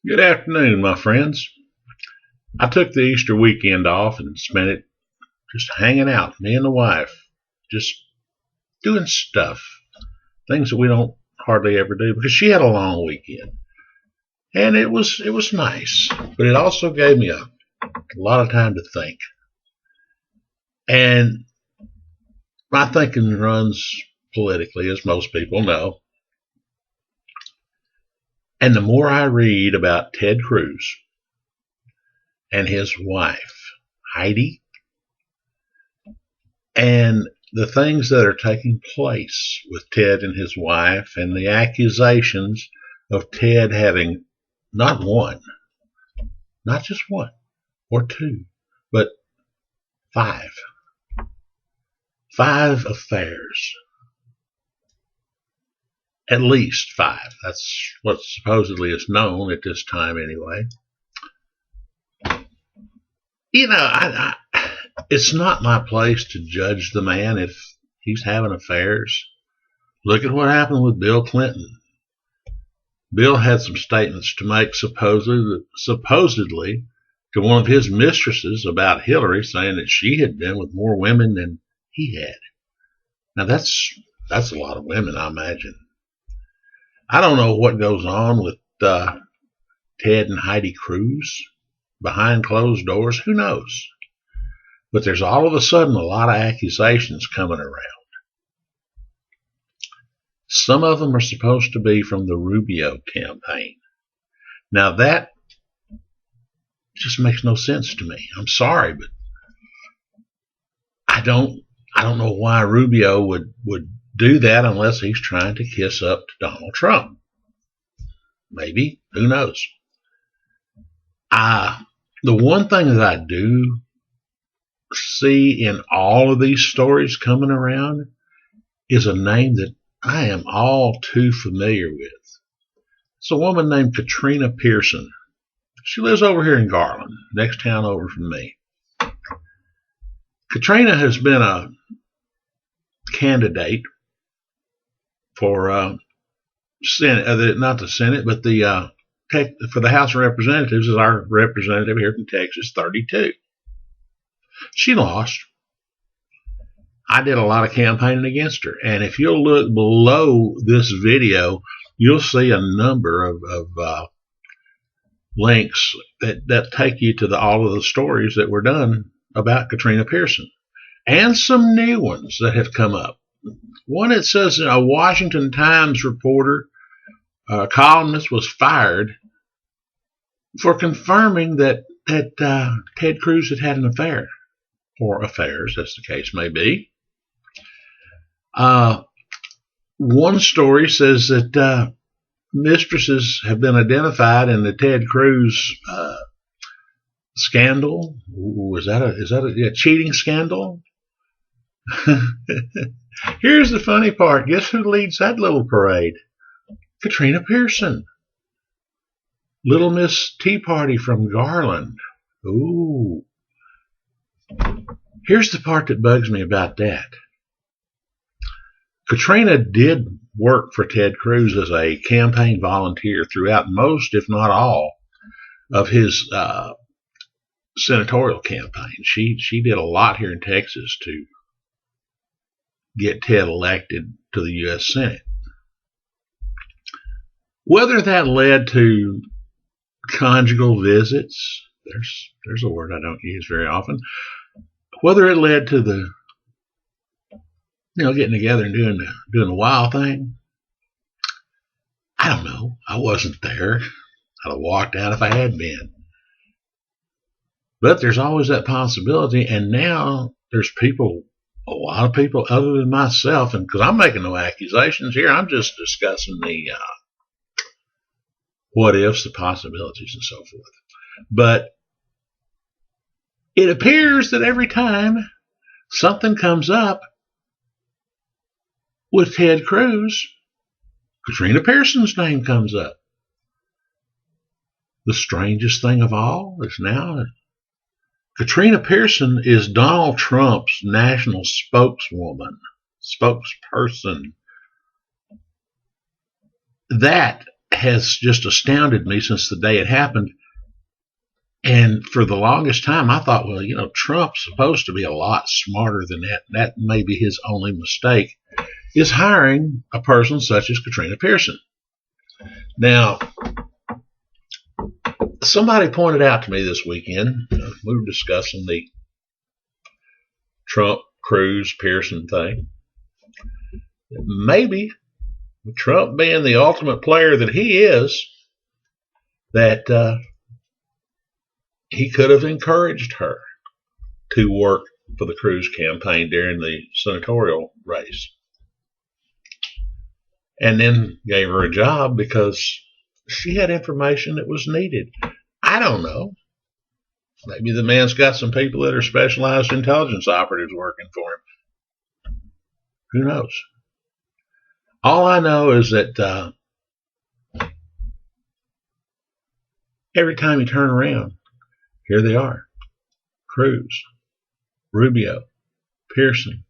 Good afternoon, my friends. I took the Easter weekend off and spent it just hanging out, me and the wife, just doing stuff, things that we don't hardly ever do because she had a long weekend. And it was nice, but it also gave me a lot of time to think. And my thinking runs politically, as most people know. And the more I read about Ted Cruz and his wife, Heidi, and the things that are taking place with Ted and his wife, and the accusations of Ted having not one, not just one or two, but five affairs. At least five. That's what supposedly is known at this time anyway. It's not my place to judge the man if he's having affairs. Look at what happened with Bill Clinton. Bill had some statements to make supposedly to one of his mistresses about Hillary, saying that she had been with more women than he had. Now that's a lot of women, I imagine. I don't know what goes on with Ted and Heidi Cruz behind closed doors. Who knows? But there's all of a sudden a lot of accusations coming around. Some of them are supposed to be from the Rubio campaign. Now that just makes no sense to me. I'm sorry, but I don't know why Rubio would do that unless he's trying to kiss up to Donald Trump. Maybe. Who knows? The one thing that I do see in all of these stories coming around is a name that I am all too familiar with. It's a woman named Katrina Pearson. She lives over here in Garland, next town over from me. Katrina has been a candidate for Senate, not the Senate, but for the House of Representatives as our representative here from Texas 32. She lost. I did a lot of campaigning against her, and if you'll look below this video, you'll see a number of links that take you to all of the stories that were done about Katrina Pearson, and some new ones that have come up. One, it says a Washington Times reporter, columnist, was fired for confirming that Ted Cruz had an affair, or affairs, as the case may be. One story says that mistresses have been identified in the Ted Cruz scandal. Is that a cheating scandal? Here's the funny part. Guess who leads that little parade? Katrina Pearson. Little Miss Tea Party from Garland. Ooh. Here's the part that bugs me about that. Katrina did work for Ted Cruz as a campaign volunteer throughout most, if not all, of his senatorial campaign. She did a lot here in Texas to get Ted elected to the U.S. Senate. Whether that led to conjugal visits, there's a word I don't use very often, whether it led to the getting together and doing the wild thing, I don't know. I wasn't there. I'd have walked out if I had been. But there's always that possibility, and now there's a lot of people other than myself, and because I'm making no accusations here, I'm just discussing the what ifs, the possibilities, and so forth. But it appears that every time something comes up with Ted Cruz, Katrina Pearson's name comes up. The strangest thing of all is now Katrina Pearson is Donald Trump's national spokesperson. That has just astounded me since the day it happened. And for the longest time, I thought, well, Trump's supposed to be a lot smarter than that. That may be his only mistake, is hiring a person such as Katrina Pearson. Now, somebody pointed out to me this weekend, we were discussing the Trump, Cruz, Pearson thing. Maybe Trump being the ultimate player that he is, that he could have encouraged her to work for the Cruz campaign during the senatorial race. And then gave her a job because she had information that was needed. I don't know. Maybe the man's got some people that are specialized intelligence operatives working for him. Who knows? All I know is that every time you turn around, here they are. Cruz, Rubio, Pearson.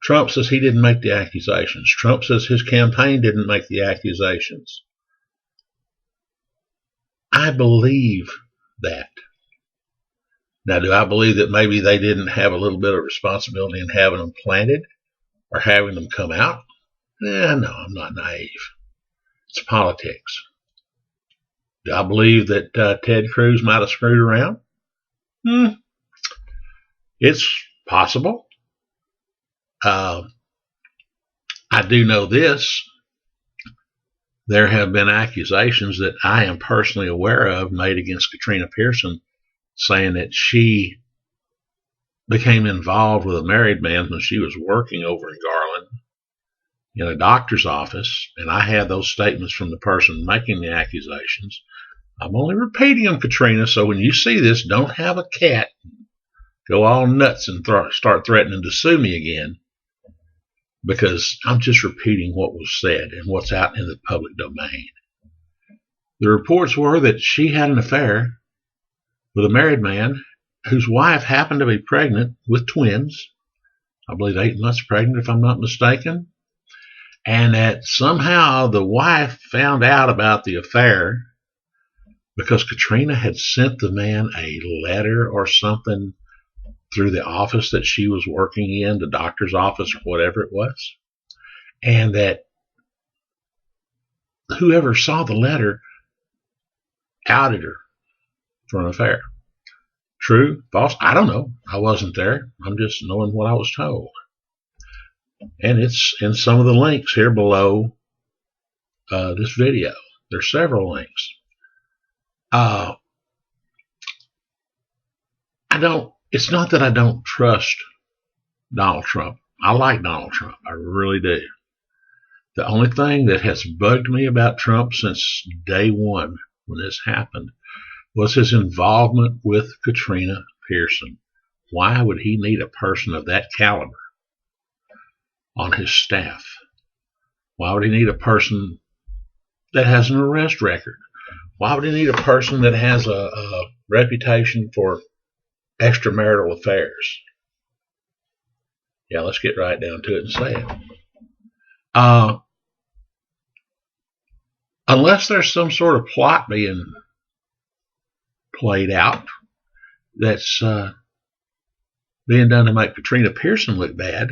Trump says he didn't make the accusations. Trump says his campaign didn't make the accusations. I believe that. Now, do I believe that maybe they didn't have a little bit of responsibility in having them planted or having them come out? No, I'm not naive. It's politics. Do I believe that Ted Cruz might have screwed around? It's possible. I do know this. There have been accusations that I am personally aware of made against Katrina Pearson, saying that she became involved with a married man when she was working over in Garland in a doctor's office, and I had those statements from the person making the accusations. I'm only repeating them, Katrina, so when you see this, don't have a cat go all nuts and start threatening to sue me again, because I'm just repeating what was said and what's out in the public domain. The reports were that she had an affair with a married man whose wife happened to be pregnant with twins, I believe 8 months pregnant if I'm not mistaken, and that somehow the wife found out about the affair because Katrina had sent the man a letter or something through the office that she was working in, the doctor's office or whatever it was, and that whoever saw the letter outed her for an affair. True? False? I don't know. I wasn't there. I'm just knowing what I was told. And it's in some of the links here below this video. There's several links. It's not that I don't trust Donald Trump. I like Donald Trump. I really do. The only thing that has bugged me about Trump since day one when this happened was his involvement with Katrina Pearson. Why would he need a person of that caliber on his staff? Why would he need a person that has an arrest record? Why would he need a person that has a reputation for extramarital affairs? Yeah, let's get right down to it and say it. Unless there's some sort of plot being played out that's being done to make Katrina Pearson look bad,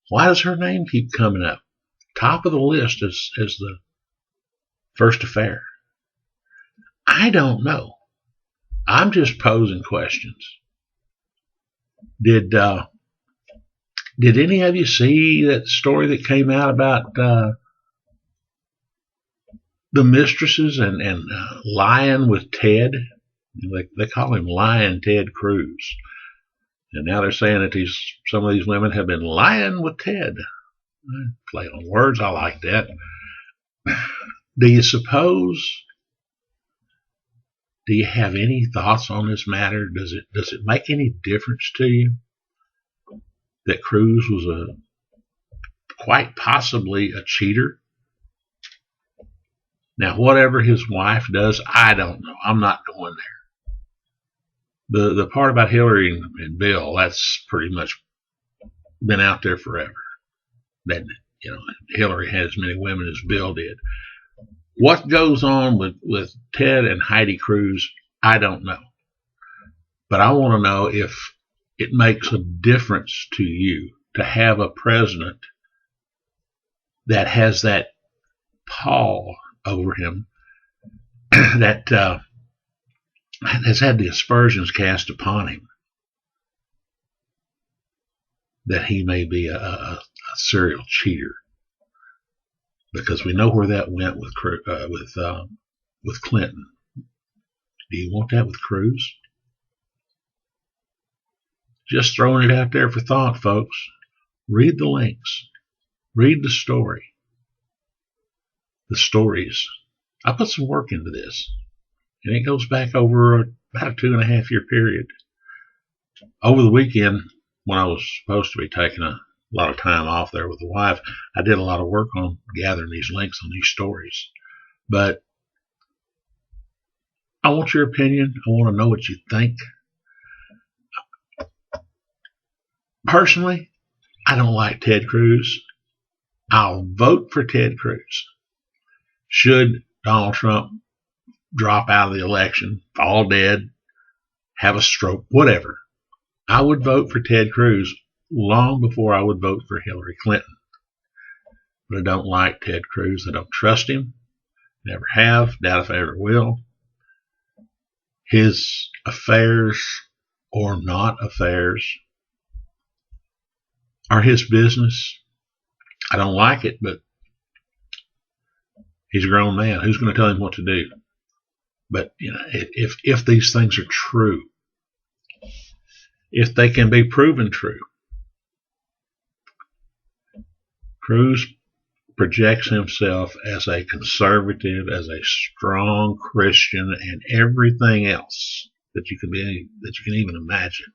why does her name keep coming up? Top of the list as the first affair. I don't know. I'm just posing questions. Did any of you see that story that came out about the mistresses and lying with Ted? They call him Lying Ted Cruz. And now they're saying that some of these women have been lying with Ted. Play on words, I like that. Do you have any thoughts on this matter? Does it make any difference to you that Cruz was quite possibly a cheater? Now, whatever his wife does, I don't know. I'm not going there. The part about Hillary and Bill, that's pretty much been out there forever. That Hillary had as many women as Bill did. What goes on with Ted and Heidi Cruz, I don't know. But I want to know if it makes a difference to you to have a president that has that pall over him, that has had the aspersions cast upon him, that he may be a serial cheater, because we know where that went with Clinton. Do you want that with Cruz? Just throwing it out there for thought, folks. Read the links. Read the story. The stories. I put some work into this, and it goes back over about a 2.5 year period. Over the weekend, when I was supposed to be taking a lot of time off there with the wife, I did a lot of work on gathering these links on these stories. But I want your opinion. I want to know what you think. Personally, I don't like Ted Cruz. I'll vote for Ted Cruz. Should Donald Trump drop out of the election, fall dead, have a stroke, whatever, I would vote for Ted Cruz long before I would vote for Hillary Clinton. But I don't like Ted Cruz. I don't trust him. Never have. Doubt if I ever will. His affairs, or not affairs, are his business. I don't like it, but he's a grown man. Who's going to tell him what to do? But if these things are true, if they can be proven true, Cruz projects himself as a conservative, as a strong Christian, and everything else that you can even imagine.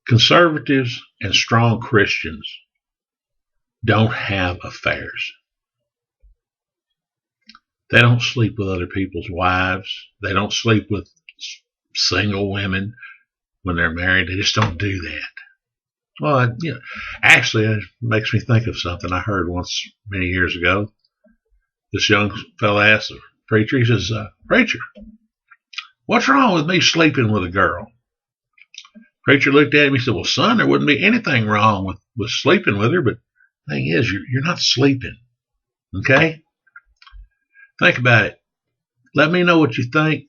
Conservatives and strong Christians don't have affairs. They don't sleep with other people's wives. They don't sleep with single women when they're married. They just don't do that. Well, actually, it makes me think of something I heard once many years ago. This young fella asked the preacher, he says, "Preacher, what's wrong with me sleeping with a girl?" Preacher looked at him, he said, "Well, son, there wouldn't be anything wrong with sleeping with her, but the thing is, you're not sleeping, okay? Think about it. Let me know what you think.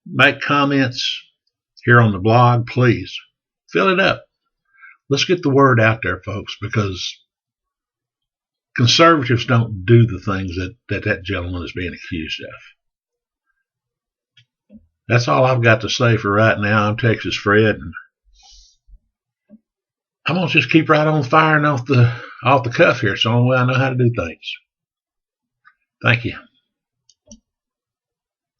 Make comments here on the blog, please. Fill it up. Let's get the word out there, folks, because conservatives don't do the things that gentleman is being accused of. That's all I've got to say for right now. I'm TexasFred, and I'm going to just keep right on firing off the cuff here. It's the only way I know how to do things. Thank you.